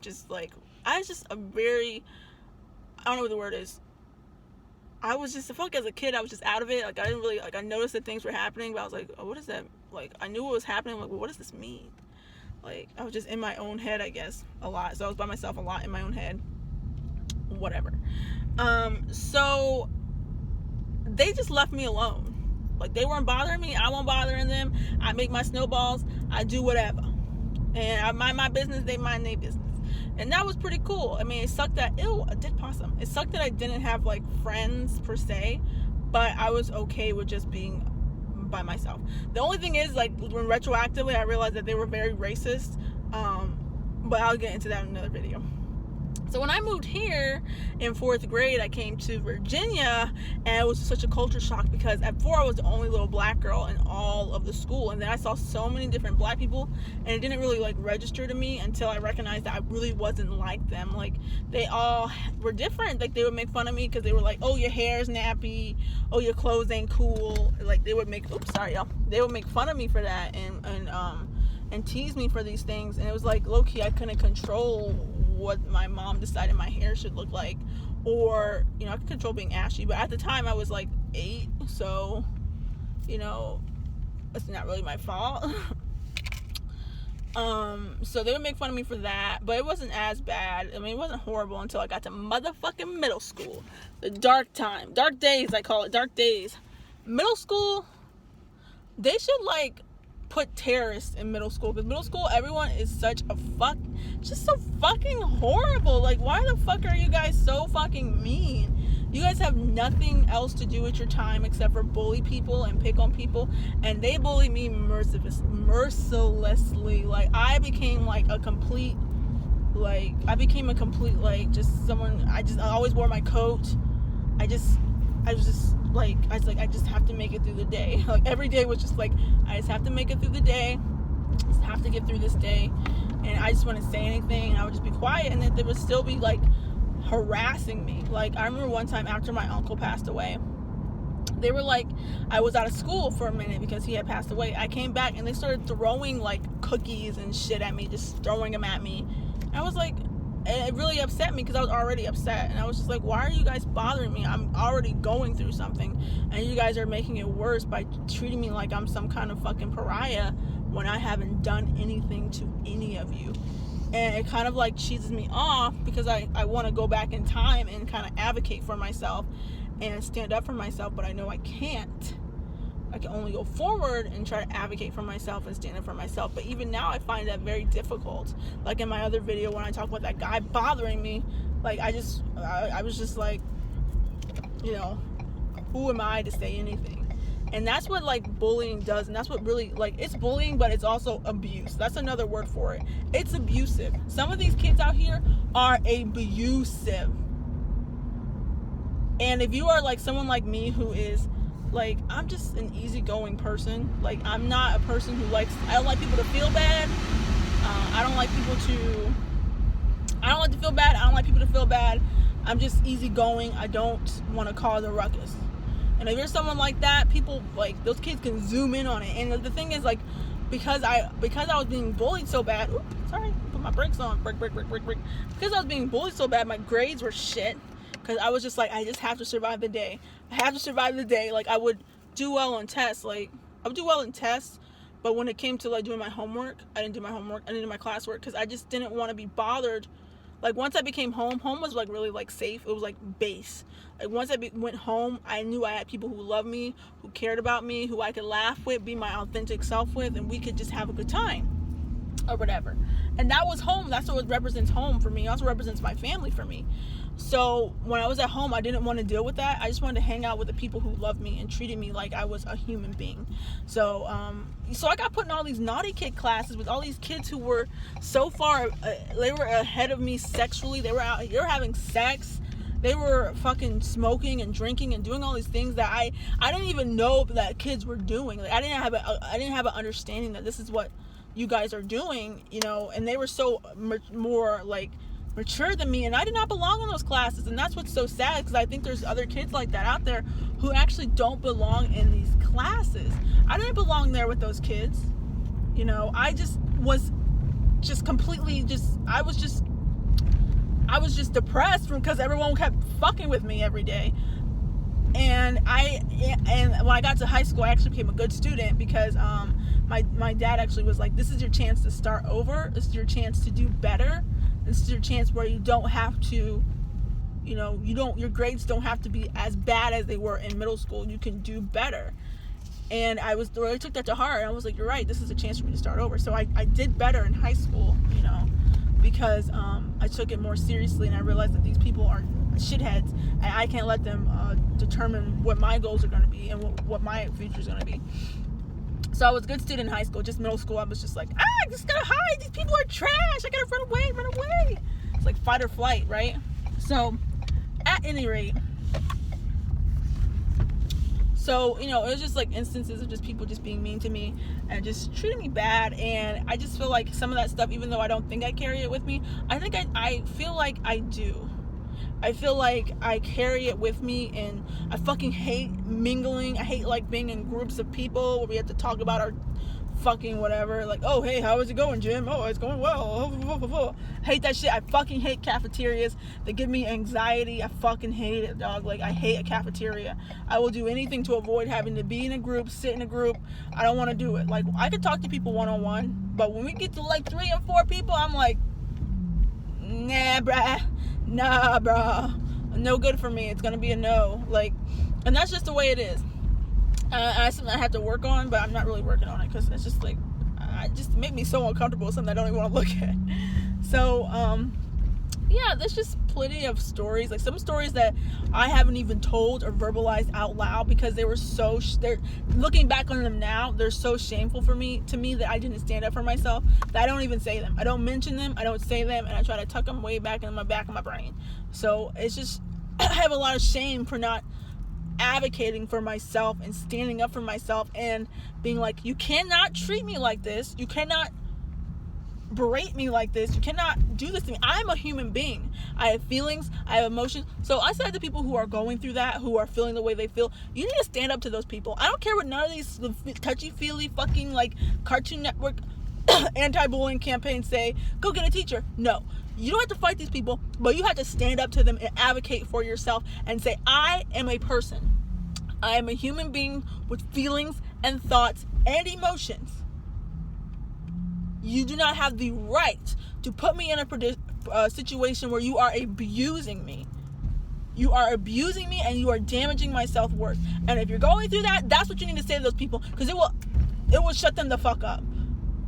just like, I was just a very, I don't know what the word is. I was just, I felt like as a kid, I was just out of it. Like, I didn't really, like, I noticed that things were happening, but I was like, oh, what is that? Like, I knew what was happening. I'm like, well, what does this mean? Like, I was just in my own head, I guess, a lot. So I was by myself a lot in my own head. Whatever. So they just left me alone. Like, they weren't bothering me. I wasn't bothering them. I make my snowballs. I do whatever. And I mind my business. They mind their business. And that was pretty cool. I mean, it sucked that, a dead possum. It sucked that I didn't have, like, friends per se. But I was okay with just being by myself. The only thing is, like, when retroactively I realized that they were very racist. But I'll get into that in another video. So when I moved here in 4th grade, I came to Virginia, and it was such a culture shock because at 4 I was the only little black girl in all of the school, and then I saw so many different black people, and it didn't really like register to me until I recognized that I really wasn't like them. Like, they all were different. Like, they would make fun of me because they were like, oh, your hair's nappy, oh, your clothes ain't cool. Like, they would make, oops, sorry y'all, they would make fun of me for that and tease me for these things, and it was like, low-key, I couldn't control what my mom decided my hair should look like, or, you know, I could control being ashy, but at the time I was like 8, so, you know, it's not really my fault. So they would make fun of me for that, but it wasn't as bad. I mean, it wasn't horrible until I got to motherfucking middle school. The dark time, dark days, I call it, dark days. Middle school, they should, like, put terrorists in middle school, because middle school, everyone is such a just so fucking horrible. Like, why the fuck are you guys so fucking mean? You guys have nothing else to do with your time except for bully people and pick on people, and they bully me mercilessly. Like, I became a complete, just someone, I always wore my coat. I just have to make it through the day. Like, every day was just like, I just have to make it through the day. I just have to get through this day. And I just wouldn't say anything, and I would just be quiet, and then they would still be, like, harassing me. Like, I remember one time after my uncle passed away, they were like, I was out of school for a minute because he had passed away. I came back, and they started throwing, like, cookies and shit at me, just throwing them at me. I was like, and it really upset me because I was already upset, and I was just like, why are you guys bothering me? I'm already going through something, and you guys are making it worse by treating me like I'm some kind of fucking pariah when I haven't done anything to any of you. And it kind of like cheeses me off because I want to go back in time and kind of advocate for myself and stand up for myself, but I know I can't. I can only go forward and try to advocate for myself and stand up for myself. But even now, I find that very difficult. Like in my other video when I talk about that guy bothering me, like I was just like, you know, who am I to say anything? And that's what, like, bullying does, and that's what really, like, it's bullying, but it's also abuse. That's another word for it. It's abusive. Some of these kids out here are abusive. And if you are, like, someone like me who is, like, I'm just an easygoing person. Like, I'm not a person who likes, I don't like people to feel bad. I don't like people to feel bad. I don't like people to feel bad. I'm just easygoing. I don't want to cause a ruckus. And if you're someone like that, people, like, those kids can zoom in on it. And the thing is, like, because I was being bullied so bad, put my brakes on, brake. Because I was being bullied so bad, my grades were shit. Because I was just like, I just have to survive the day. I have to survive the day. Like, I would do well on tests. Like, I would do well in tests. But when it came to, like, doing my homework, I didn't do my homework. I didn't do my classwork because I just didn't want to be bothered. Like, once I became home was, like, really, like, safe. It was, like, base. Like, once I went home, I knew I had people who loved me, who cared about me, who I could laugh with, be my authentic self with, and we could just have a good time or whatever. And that was home. That's what represents home for me. It also represents my family for me. So when I was at home, I didn't want to deal with that. I just wanted to hang out with the people who loved me and treated me like I was a human being. So I got put in all these naughty kid classes with all these kids who were so far, they were ahead of me sexually. They were having sex. They were fucking smoking and drinking and doing all these things that I didn't even know that kids were doing. Like, I didn't have an understanding that this is what you guys are doing, you know. And they were so more like mature than me, and I did not belong in those classes. And that's what's so sad, because I think there's other kids like that out there who actually don't belong in these classes. I didn't belong there with those kids, you know. I just was completely I was just I was just depressed because everyone kept fucking with me every day. And when I got to high school, I actually became a good student because my dad actually was like, this is your chance to start over. This is your chance to do better. This is your chance where you don't have to, your grades don't have to be as bad as they were in middle school. You can do better. And I really took that to heart. And I was like, you're right. This is a chance for me to start over. So I did better in high school, because I took it more seriously, and I realized that these people are shitheads, and I can't let them determine what my goals are going to be and what my future is going to be. So I was a good student in high school. Just middle school, I was just like, I just gotta hide. These people are trash. I gotta run away. It's like fight or flight, right? So at any rate, it was just like instances of just people just being mean to me and just treating me bad. And I just feel like some of that stuff, even though I don't think I carry it with me, I feel like I do. I feel like I carry it with me, and I fucking hate mingling. I hate like being in groups of people where we have to talk about our fucking whatever. Like, oh, hey, how is it going, Jim? Oh, it's going well. I hate that shit. I fucking hate cafeterias. They give me anxiety. I fucking hate it, dog. Like, I hate a cafeteria. I will do anything to avoid having to be in a group, sit in a group. I don't want to do it. Like, I could talk to people one-on-one, but when we get to like 3 and 4 people, I'm like, nah, bruh, no good for me. It's gonna be a no. Like, and that's just the way it is. That's something I have to work on, but I'm not really working on it because it's just like, it just made me so uncomfortable. It's something I don't even want to look at. So yeah, there's just plenty of stories, like some stories that I haven't even told or verbalized out loud because they were they're looking back on them now, they're so shameful to me that I didn't stand up for myself, that I don't even say them. I don't mention them, I don't say them, and I try to tuck them way back in my back of my brain. So it's just, I have a lot of shame for not advocating for myself and standing up for myself and being like, you cannot treat me like this, you cannot berate me like this, you cannot do this to me. I'm a human being. I have feelings, I have emotions. So I said to people who are going through that, who are feeling the way they feel, you need to stand up to those people. I don't care what none of these touchy-feely fucking like Cartoon Network anti-bullying campaigns say, go get a teacher. No, you don't have to fight these people, but you have to stand up to them and advocate for yourself and say, I am a person. I am a human being with feelings and thoughts and emotions. You do not have the right to put me in a situation where you are abusing me. You are abusing me and you are damaging my self-worth. And if you're going through that, that's what you need to say to those people, because it will shut them the fuck up.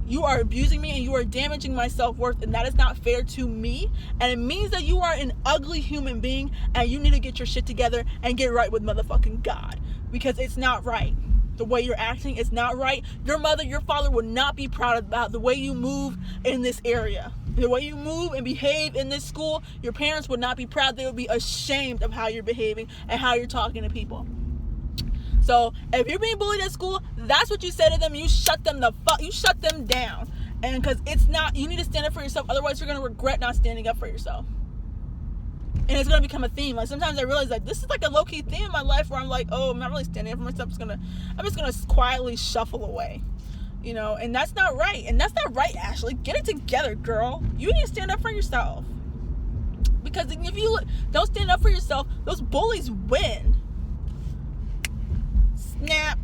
You are abusing me and you are damaging my self-worth, and that is not fair to me. And it means that you are an ugly human being and you need to get your shit together and get right with motherfucking God, because it's not right. The way you're acting is not right. Your mother, your father would not be proud about the way you move in this area. The way you move and behave in this school, your parents would not be proud. They would be ashamed of how you're behaving and how you're talking to people. So if you're being bullied at school, that's what you say to them. You shut them you shut them down. And because it's not, you need to stand up for yourself. Otherwise, you're going to regret not standing up for yourself. And it's going to become a theme. Like, sometimes I realize, like, this is like a low-key theme in my life where I'm like, oh, I'm not really standing up for myself. I'm just going to quietly shuffle away, and that's not right. And that's not right, Ashley. Get it together, girl. You need to stand up for yourself. Because if you don't stand up for yourself, those bullies win. Snap.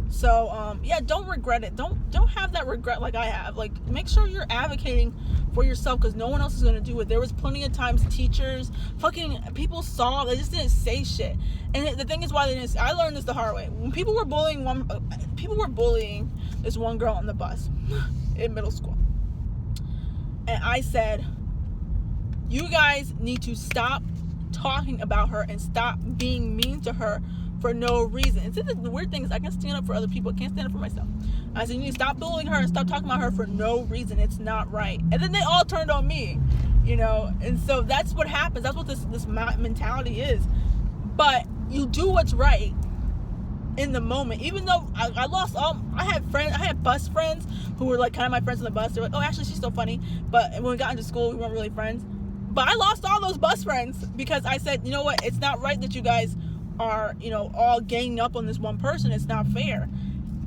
So, yeah, don't regret it. Don't have that regret like I have. Like, make sure you're advocating for yourself, because no one else is going to do it. There was plenty of times teachers, fucking people saw, they just didn't say shit. And the thing is why they didn't, I learned this the hard way. When people were bullying this one girl on the bus in middle school. And I said, you guys need to stop talking about her and stop being mean to her for no reason. And see, the weird thing is, I can stand up for other people, I can't stand up for myself. I said, you need to stop bullying her and stop talking about her for no reason. It's not right. And then they all turned on me, and so that's what happens. That's what this mentality is. But you do what's right in the moment. Even though I lost I had bus friends who were like kind of my friends on the bus. They're like, oh, actually, she's so funny. But when we got into school, we weren't really friends. But I lost all those bus friends because I said, you know what, it's not right that you guys are, all ganging up on this one person. It's not fair.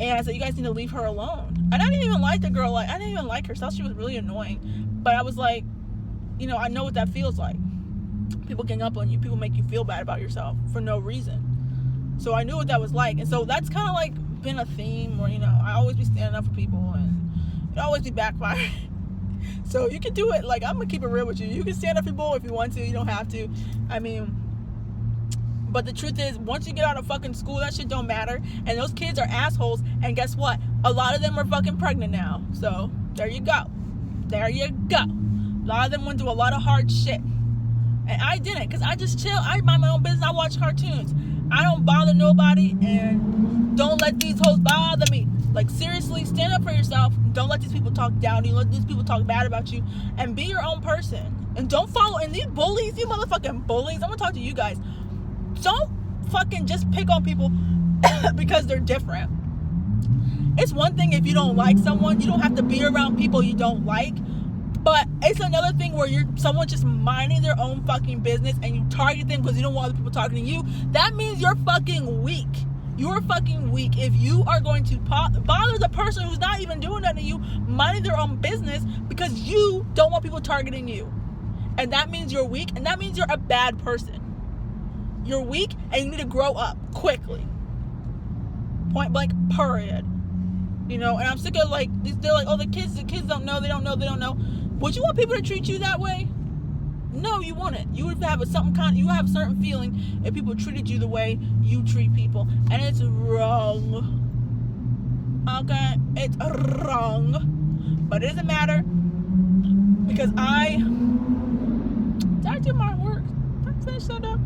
And I said, you guys need to leave her alone. And I didn't even like the girl. I didn't even like her. So she was really annoying. But I was like, I know what that feels like. People gang up on you. People make you feel bad about yourself for no reason. So I knew what that was like. And so that's kind of like been a theme where, I always be standing up for people and it always be backfiring. So you can do it. Like, I'm going to keep it real with you. You can stand up for people if you want to. You don't have to. I mean, but the truth is, once you get out of fucking school, that shit don't matter. And those kids are assholes. And guess what? A lot of them are fucking pregnant now. So there you go. There you go. A lot of them went through a lot of hard shit. And I didn't, because I just chill. I mind my own business. I watch cartoons. I don't bother nobody, and don't let these hoes bother me. Like, seriously, stand up for yourself. Don't let these people talk down to you. Let these people talk bad about you. And be your own person. And don't follow. And these bullies, you motherfucking bullies, I'm going to talk to you guys. Don't fucking just pick on people because they're different. It's one thing if you don't like someone. You don't have to be around people you don't like. But it's another thing where you're someone just minding their own fucking business and you target them because you don't want other people talking to you. That means you're fucking weak. You're fucking weak if you are going to bother the person who's not even doing that to you, minding their own business because you don't want people targeting you. And that means you're weak, and that means you're a bad person. You're weak and you need to grow up quickly. Point blank, period. And I'm sick of they're like, oh, the kids don't know, they don't know. Would you want people to treat you that way? No, you wouldn't. You would have you have a certain feeling if people treated you the way you treat people. And it's wrong. Okay? It's wrong. But it doesn't matter. Because did I do my work? Did I finish that up?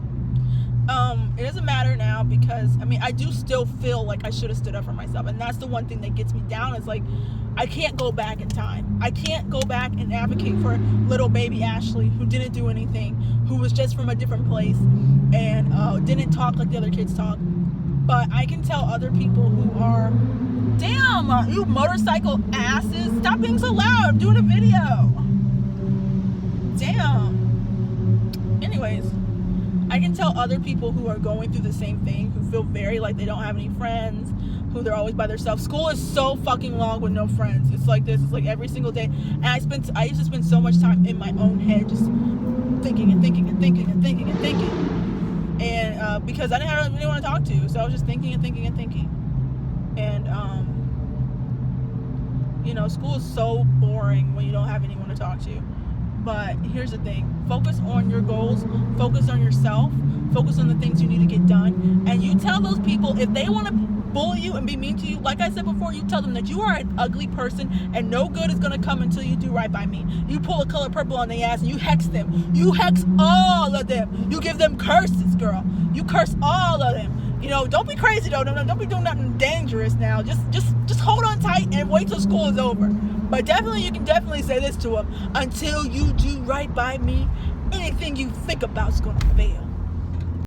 It doesn't matter now because, I do still feel like I should have stood up for myself. And that's the one thing that gets me down is like, I can't go back in time. I can't go back and advocate for little baby Ashley who didn't do anything, who was just from a different place and didn't talk like the other kids talk. But I can tell other people who are, damn, you motorcycle asses, stop being so loud, I'm doing a video. Damn. Anyways, I can tell other people who are going through the same thing, who feel very like they don't have any friends, who they're always by themselves. School is so fucking long with no friends. It's like this. It's like every single day. And I used to spend so much time in my own head just thinking and thinking and thinking and thinking and thinking. And because I didn't have anyone to talk to. So I was just thinking and thinking and thinking. And, school is so boring when you don't have anyone to talk to. But here's the thing. Focus on your goals. Focus on yourself. Focus on the things you need to get done. And you tell those people, if they want to bully you and be mean to you, like I said before, you tell them that you are an ugly person and no good is going to come until you do right by me. You pull a color purple on their ass and you hex them. You hex all of them. You give them curses, girl. You curse all of them. Don't be crazy though. Don't be doing nothing dangerous now. Just hold on tight and wait till school is over. But you can definitely say this to them. Until you do right by me, anything you think about is going to fail.